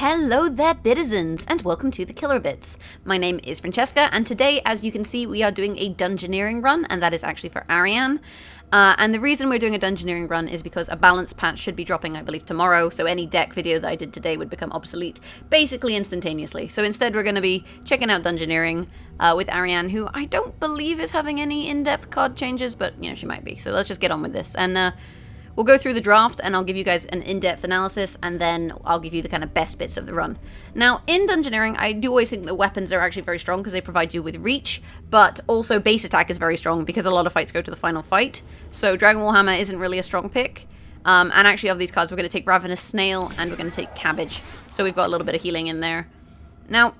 Hello there, Bitizens, and welcome to the Killer Bits. My name is Francesca, and today, as you can see, we are doing a Dungeoneering run, and that is actually for Ariane. And the reason we're doing a Dungeoneering run is because a balance patch should be dropping, I believe, tomorrow, so any deck video that I did today would become obsolete, basically instantaneously. So instead, we're going to be checking out Dungeoneering with Ariane, who I don't believe is having any in-depth card changes, but, you know, she might be. So let's just get on with this. And we'll go through the draft, and I'll give you guys an in-depth analysis, and then I'll give you the kind of best bits of the run. Now, in Dungeoneering, I do always think that weapons are actually very strong because they provide you with reach, but also base attack is very strong because a lot of fights go to the final fight. So Dragon Warhammer isn't really a strong pick. And actually, of these cards, we're going to take Ravenous Snail, and we're going to take Cabbage. So we've got a little bit of healing in there. Now,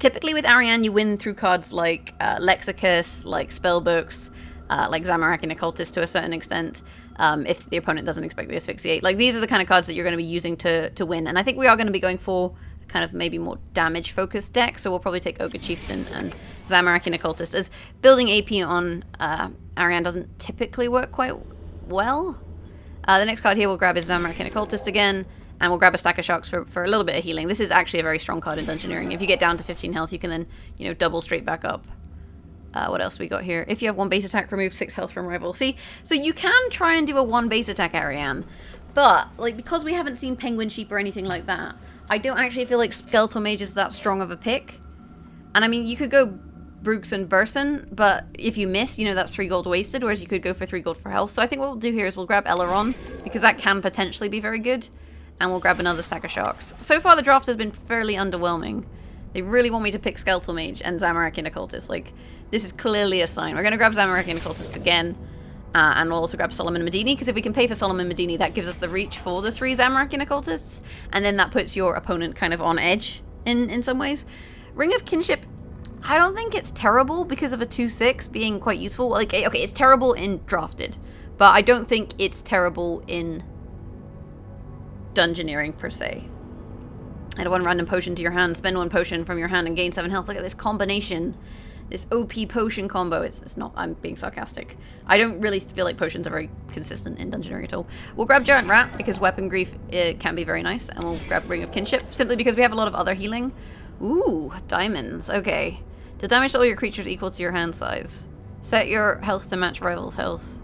typically with Ariane, you win through cards like Lexicus, like Spellbooks, like Zamorak and Occultists to a certain extent. If the opponent doesn't expect the asphyxiate. Like, these are the kind of cards that you're going to be using to win. And I think we are going to be going for kind of maybe more damage-focused deck. So we'll probably take Ogre Chieftain and Zamorak and Occultist, as building AP on Ariane doesn't typically work quite well. The next card here we'll grab is Zamorak and Occultist again. And we'll grab a stack of Sharks for a little bit of healing. This is actually a very strong card in Dungeoneering. If you get down to 15 health, you can then, you know, double straight back up. What else we got here? If you have one base attack, remove 6 health from rival. See, so you can try and do a 1 base attack Ariane, but like, because we haven't seen Penguin Sheep or anything like that, I don't actually feel like Skeletal Mage is that strong of a pick. And I mean, you could go Brooks and Burson, but if you miss, you know, that's 3 gold wasted, whereas you could go for 3 gold for health. So I think what we'll do here is we'll grab Aileron, because that can potentially be very good, and we'll grab another stack of Sharks. So far the draft has been fairly underwhelming. They really want me to pick Skeletal Mage and Zamorak and Occultist. Like, this is clearly a sign. We're going to grab Zamorak and Occultist again. And we'll also grab Solomon Medini, because if we can pay for Solomon Medini, that gives us the reach for the 3 Zamorak and Occultists. And then that puts your opponent kind of on edge in some ways. Ring of Kinship, I don't think it's terrible because of a 2/6 being quite useful. Like, okay, it's terrible in drafted, but I don't think it's terrible in Dungeoneering per se. Add 1 random potion to your hand, spend 1 potion from your hand and gain 7 health. Look at this combination. This OP potion combo. It's not, I'm being sarcastic. I don't really feel like potions are very consistent in Dungeoneering at all. We'll grab Giant Rat because Weapon Grief can be very nice. And we'll grab Ring of Kinship simply because we have a lot of other healing. Ooh, diamonds. Okay. To damage all your creatures equal to your hand size. Set your health to match rival's health.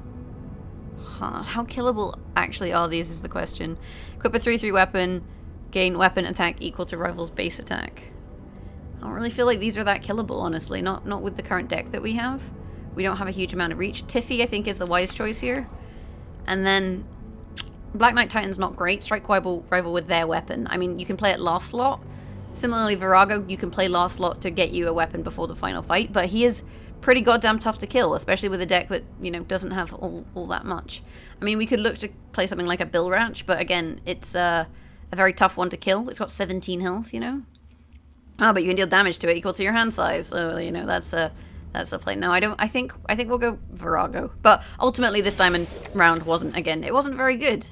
Huh. How killable actually are these is the question. Equip a 3/3 weapon. Gain weapon attack equal to rival's base attack. I don't really feel like these are that killable, honestly. Not with the current deck that we have. We don't have a huge amount of reach. Tiffy, I think, is the wise choice here. And then Black Knight Titan's not great. Strike rival with their weapon. I mean, you can play it last slot. Similarly, Virago, you can play last slot to get you a weapon before the final fight. But he is pretty goddamn tough to kill, especially with a deck that, you know, doesn't have all that much. I mean, we could look to play something like a Bill Ratch, but again, it's a very tough one to kill. It's got 17 health, you know? Oh, but you can deal damage to it equal to your hand size. So, you know, that's a play. No, I think we'll go Virago. But ultimately, this diamond round it wasn't very good.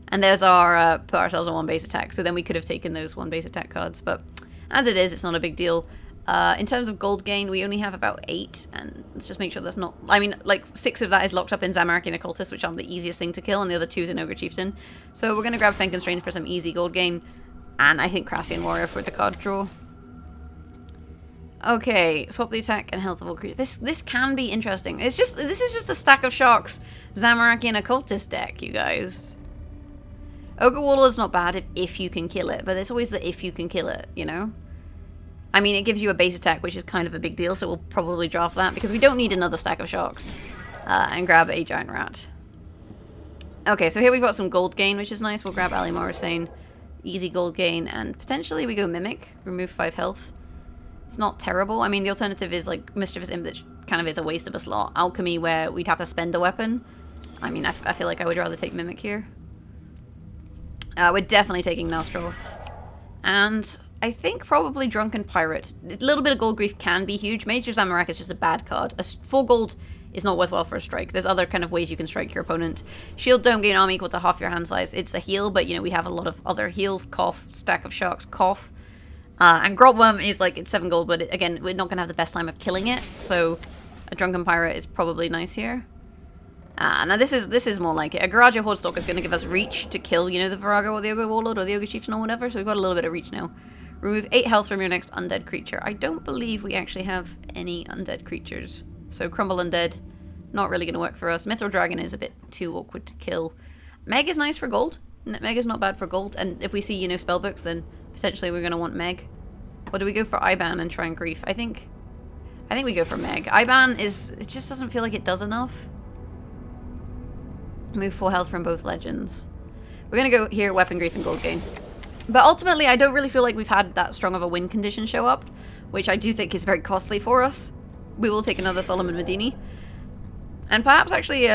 And there's our, put ourselves on 1 base attack. So then we could have taken those 1 base attack cards. But as it is, it's not a big deal. In terms of gold gain, we only have about 8. And let's just make sure that's not, I mean, like 6 of that is locked up in Zamorak and Occultist, which aren't the easiest thing to kill. And the other 2 is in Ogre Chieftain. So we're going to grab Fen Constrained for some easy gold gain. And I think Crassian Warrior for the card draw. Okay, swap the attack and health of all creatures. This can be interesting. This is just a stack of Sharks, Zamorak and Occultist deck, you guys. Ogre Warlord's not bad if you can kill it, but it's always the if you can kill it, you know? I mean, it gives you a base attack, which is kind of a big deal, so we'll probably draft that, because we don't need another stack of Sharks. And grab a Giant Rat. Okay, so here we've got some gold gain, which is nice. We'll grab Ali Morrisane, easy gold gain, and potentially we go Mimic, remove 5 health. It's not terrible. I mean, the alternative is like Mischievous Imp, that kind of is a waste of a slot. Alchemy, where we'd have to spend a weapon. I mean, I feel like I would rather take Mimic here. We're definitely taking Nastroth. And I think probably Drunken Pirate. A little bit of gold grief can be huge. Major Zamorak is just a bad card. 4 gold is not worthwhile for a strike. There's other kind of ways you can strike your opponent. Shield Dome gain arm equal to half your hand size. It's a heal, but, you know, we have a lot of other heals. Cough, stack of Sharks, cough. And Grotworm is like, it's 7 gold, but again, we're not going to have the best time of killing it. So a Drunken Pirate is probably nice here. Now this is more like it. A Garage Horde Stalker is going to give us reach to kill, you know, the Virago or the Ogre Warlord or the Ogre Chieftain or whatever, so we've got a little bit of reach now. Remove 8 health from your next undead creature. I don't believe we actually have any undead creatures. So Crumble Undead, not really going to work for us. Mithril Dragon is a bit too awkward to kill. Meg is nice for gold. Meg is not bad for gold, and if we see, you know, spellbooks, then potentially we're going to want Meg. Or do we go for Iban and try and grief? I think we go for Meg. Iban it just doesn't feel like it does enough. Move 4 health from both legends. We're going to go here, Weapon Grief and Gold Gain. But ultimately, I don't really feel like we've had that strong of a win condition show up, which I do think is very costly for us. We will take another Solomon Medini. And perhaps actually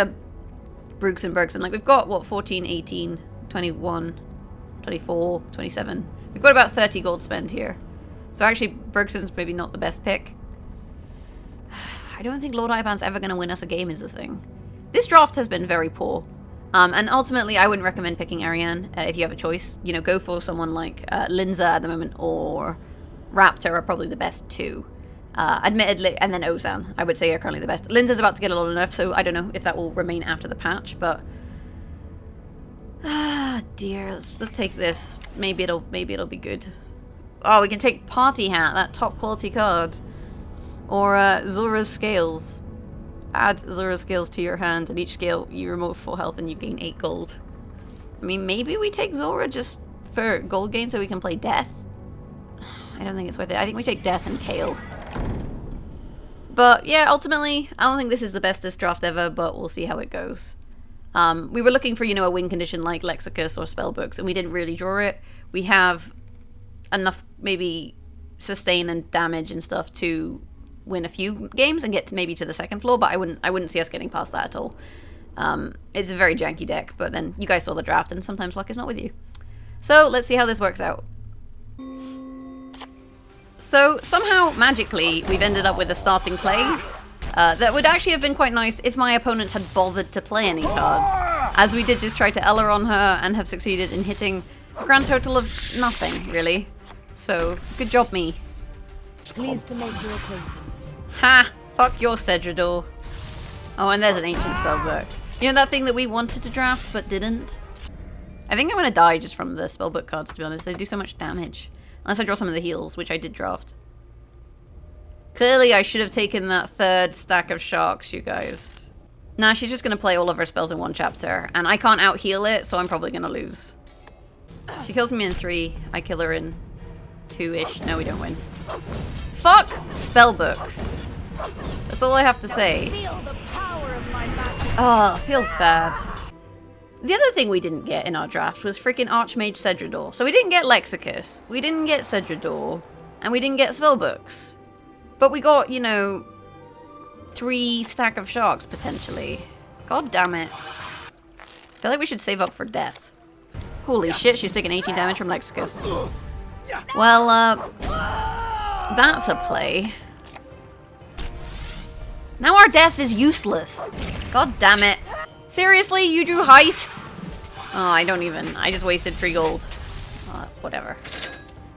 Brooks and Bergson. Like, we've got, what, 14, 18, 21, 24, 27. We've got about 30 gold spent here. So actually, Bergson's maybe not the best pick. I don't think Lord Iban's ever going to win us a game is the thing. This draft has been very poor. And ultimately, I wouldn't recommend picking Ariane if you have a choice. You know, go for someone like Linza at the moment, or Raptor are probably the best two. Admittedly, and then Ozan, I would say, are currently the best. Linza's about to get a lot of nerf, so I don't know if that will remain after the patch, but... Ah, dear. Let's take this. Maybe it'll be good. Oh, we can take Party Hat, that top quality card. Or Zora's Scales. Add Zora's Scales to your hand, and each scale you remove 4 health and you gain 8 gold. I mean, maybe we take Zora just for gold gain so we can play Death. I don't think it's worth it. I think we take Death and Kale. But yeah, ultimately, I don't think this is the bestest draft ever, but we'll see how it goes. We were looking for, you know, a win condition like Lexicus or Spellbooks, and we didn't really draw it. We have enough, maybe, sustain and damage and stuff to win a few games and get maybe to the second floor, but I wouldn't see us getting past that at all. It's a very janky deck, but then you guys saw the draft, and sometimes luck is not with you. So let's see how this works out. So somehow, magically, we've ended up with a starting play that would actually have been quite nice if my opponent had bothered to play any cards, as we did just try to Eller on her and have succeeded in hitting a grand total of nothing, really. So, good job, me. Pleased to make your acquaintance. Ha! Fuck your Cedrador. Oh, and there's an ancient spellbook. You know that thing that we wanted to draft but didn't? I think I'm gonna die just from the spellbook cards, to be honest. They do so much damage. Unless I draw some of the heals, which I did draft. Clearly, I should have taken that 3rd stack of sharks, you guys. Nah, she's just gonna play all of her spells in 1 chapter, and I can't out-heal it, so I'm probably gonna lose. She kills me in 3, I kill her in 2-ish. No, we don't win. Fuck spellbooks. That's all I have to say. Oh, feels bad. The other thing we didn't get in our draft was freaking Archmage Cedrador. So we didn't get Lexicus, we didn't get Cedrador, and we didn't get spellbooks. But we got, you know, 3 stack of sharks, potentially. God damn it. I feel like we should save up for death. Holy shit, she's taking 18 damage from Lexicus. Well, that's a play. Now our death is useless. God damn it. Seriously, you drew Heist? Oh, I just wasted 3 gold. Whatever.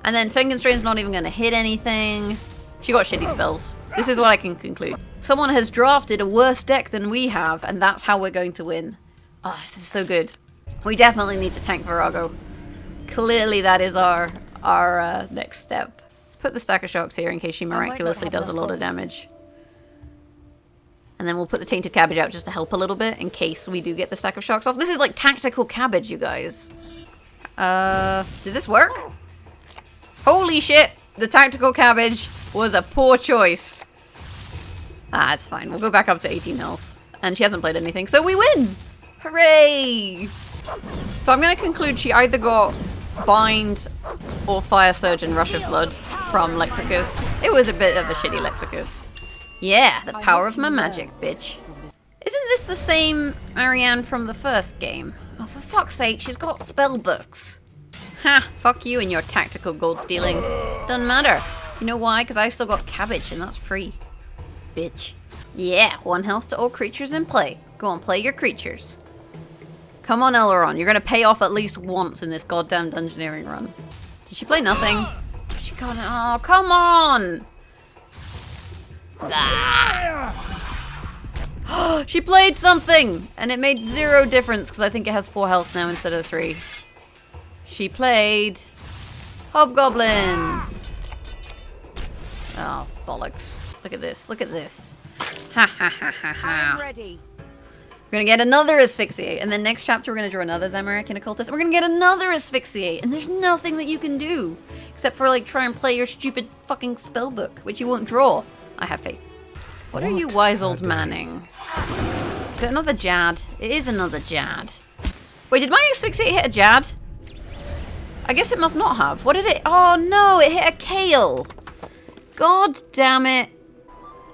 And then Finkenstrain's not even gonna hit anything. She got shitty spells. This is what I can conclude. Someone has drafted a worse deck than we have, and that's how we're going to win. Oh, this is so good. We definitely need to tank Virago. Clearly that is our next step. Let's put the stack of sharks here in case she miraculously does a lot of damage. And then we'll put the Tainted Cabbage out just to help a little bit in case we do get the stack of sharks off. This is like tactical cabbage, you guys. Did this work? Holy shit! The tactical cabbage was a poor choice. Ah, it's fine. We'll go back up to 18 health. And she hasn't played anything, so we win! Hooray! So I'm going to conclude she either got Bind or Fire Surge and Rush of Blood from Lexicus. It was a bit of a shitty Lexicus. Yeah, the power of my magic, bitch. Isn't this the same Ariane from the first game? Oh, for fuck's sake, she's got spell books. Ha, fuck you and your tactical gold stealing. Doesn't matter. You know why? Because I still got cabbage and that's free. Bitch. Yeah, 1 health to all creatures in play. Go on, play your creatures. Come on, Elrond. You're going to pay off at least once in this goddamn Dungeoneering run. Did she play nothing? She got... Oh, come on! Ah. She played something! And it made 0 difference because I think it has 4 health now instead of 3. She played Hobgoblin. Oh, bollocks. Look at this. Look at this. Ha ha ha ha ha. I'm ready. We're gonna get another Asphyxiate, and then next chapter we're gonna draw another Zamorakian Occultist, and we're gonna get another Asphyxiate, and there's nothing that you can do except for like try and play your stupid fucking spellbook, which you won't draw. I have faith. What are you wise old manning? Is it another Jad? It is another Jad. Wait, did my Asphyxiate hit a Jad? I guess it must not have. What did it? Oh no, it hit a Kale. God damn it.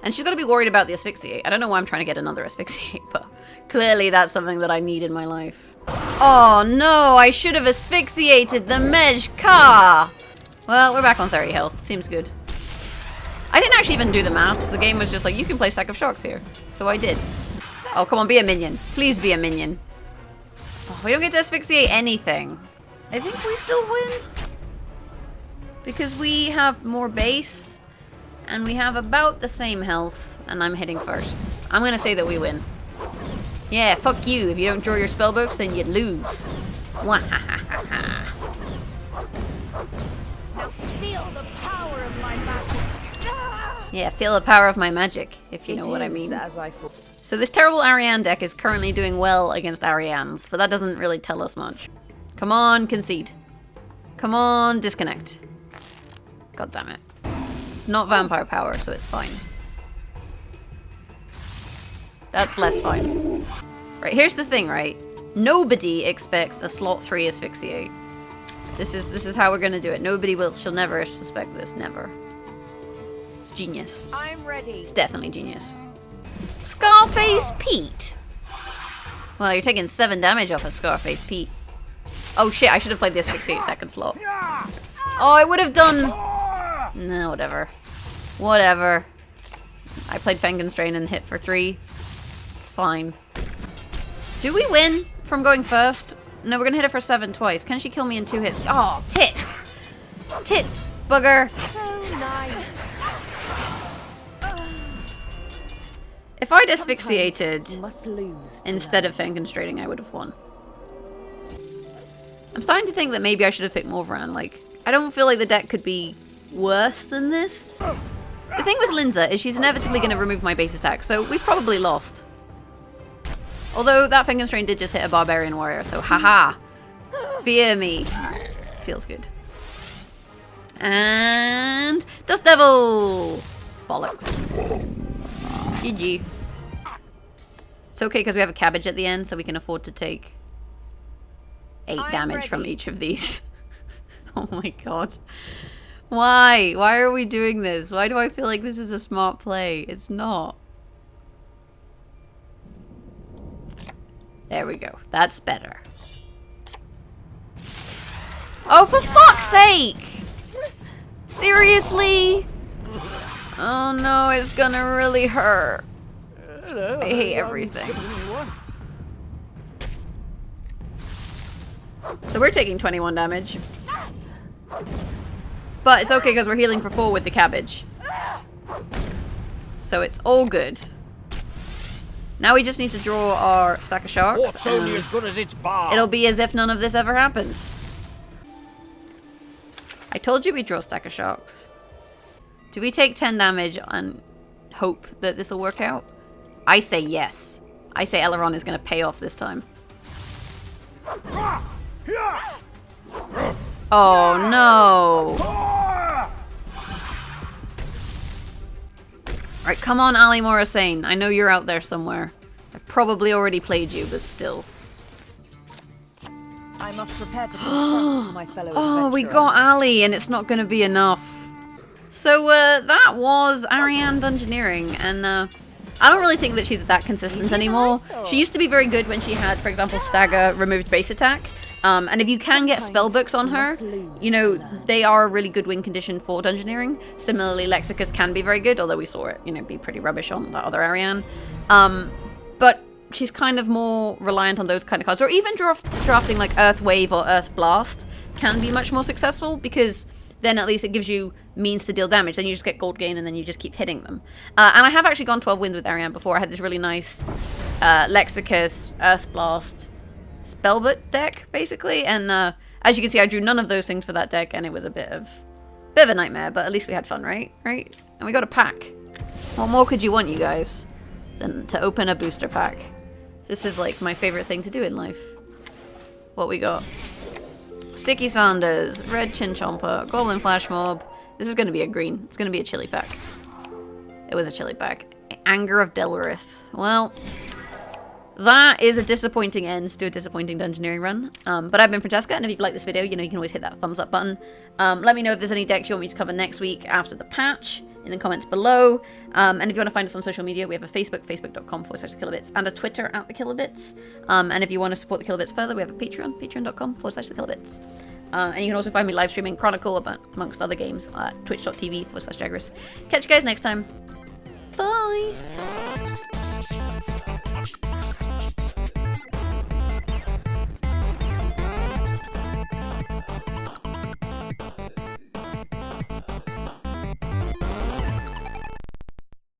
And she's got to be worried about the Asphyxiate. I don't know why I'm trying to get another Asphyxiate, but clearly that's something that I need in my life. Oh no, I should have asphyxiated the Mej Ka. Well, we're back on 30 health. Seems good. I didn't actually even do the maths. The game was just like, you can play Stack of Shocks here. So I did. Oh, come on, be a minion. Please be a minion. Oh, we don't get to asphyxiate anything. I think we still win. Because we have more base. And we have about the same health. And I'm hitting first. I'm going to say that we win. Yeah, fuck you. If you don't draw your spellbooks, then you lose. Wahahaha. Now feel the power of my magic. Yeah, feel the power of my magic, if you know what I mean. As I thought. So this terrible Ariane deck is currently doing well against Arianes, but that doesn't really tell us much. Come on, concede. Come on, disconnect. God damn it. It's not vampire power, so it's fine. That's less fine. Right, here's the thing, right? Nobody expects a slot 3 asphyxiate. This is how we're gonna do it. She'll never suspect this, never. It's genius. I'm ready. It's definitely genius. Scarface Pete. Well, you're taking 7 damage off of Scarface Pete. Oh shit, I should have played the asphyxiate second slot. Oh, I would have done... No, whatever. Whatever. I played Fengenstrain and hit for 3. It's fine. Do we win from going first? No, we're gonna hit her for 7 twice. Can she kill me in 2 hits? Oh, tits! Tits, bugger. So nice. If I'd asphyxiated You must lose instead of Fengenstraining, I would have won. I'm starting to think that maybe I should have picked Morvaran. Like, I don't feel like the deck could be worse than this. The thing with Linza is she's inevitably going to remove my base attack, so we've probably lost. Although that Fengenstrain did just hit a Barbarian Warrior, so haha. Fear me. Feels good. And... Dust Devil! Bollocks. GG. It's okay because we have a cabbage at the end, so we can afford to take 8 damage from each of these. Oh my god. Why? Why are we doing this? Why do I feel like this is a smart play? It's not. There we go. That's better. Oh, for fuck's sake! Seriously? Oh no, it's gonna really hurt. I hate everything. So we're taking 21 damage. But it's okay because we're healing for 4 with the cabbage. So it's all good. Now we just need to draw our stack of sharks. Only as good as its bar. It'll be as if none of this ever happened. I told you we'd draw a stack of sharks. Do we take 10 damage and hope that this will work out? I say yes. I say Aileron is going to pay off this time. Oh no. Alright, come on, Ali Morrisane. I know you're out there somewhere. I've probably already played you, but still. I must prepare to confront my fellow Oh, we adventurer. got Ali, and it's not going to be enough. So, that was Ariane Dungeoneering, and I don't really think that she's that consistent anymore. She used to be very good when she had, for example, Stagger removed base attack. And if you can get spellbooks on her, you know, they are a really good win condition for Dungeoneering. Similarly, Lexicus can be very good, although we saw it, you know, be pretty rubbish on that other Ariane. But she's kind of more reliant on those kind of cards. Or even drafting like Earth Wave or Earth Blast can be much more successful because then at least it gives you means to deal damage. Then you just get gold gain, and then you just keep hitting them. And I have actually gone 12 wins with Ariane before. I had this really nice Lexicus, Earth Blast, Spellbook deck, basically. And as you can see, I drew none of those things for that deck, and it was a bit of a nightmare. But at least we had fun, right? Right? And we got a pack. What more could you want, you guys, than to open a booster pack? This is like my favorite thing to do in life. What we got? Sticky Sanders, Red Chinchomper, Goblin Flash Mob. This is going to be a green. It's going to be a chili pack. It was a chili pack. Anger of Delrith. Well, that is a disappointing end to a disappointing Dungeoneering run. But I've been Francesca, and if you've liked this video, you know you can always hit that thumbs up button. Let me know if there's any decks you want me to cover next week after the patch in the comments below. And if you want to find us on social media, we have a Facebook, facebook.com/thekillerbits, and a Twitter @thekillerbits. And if you want to support the Killerbits further, we have a Patreon, patreon.com/thekillerbits. And you can also find me live streaming Chronicle, amongst other games, at twitch.tv/Jagex. Catch you guys next time. Bye!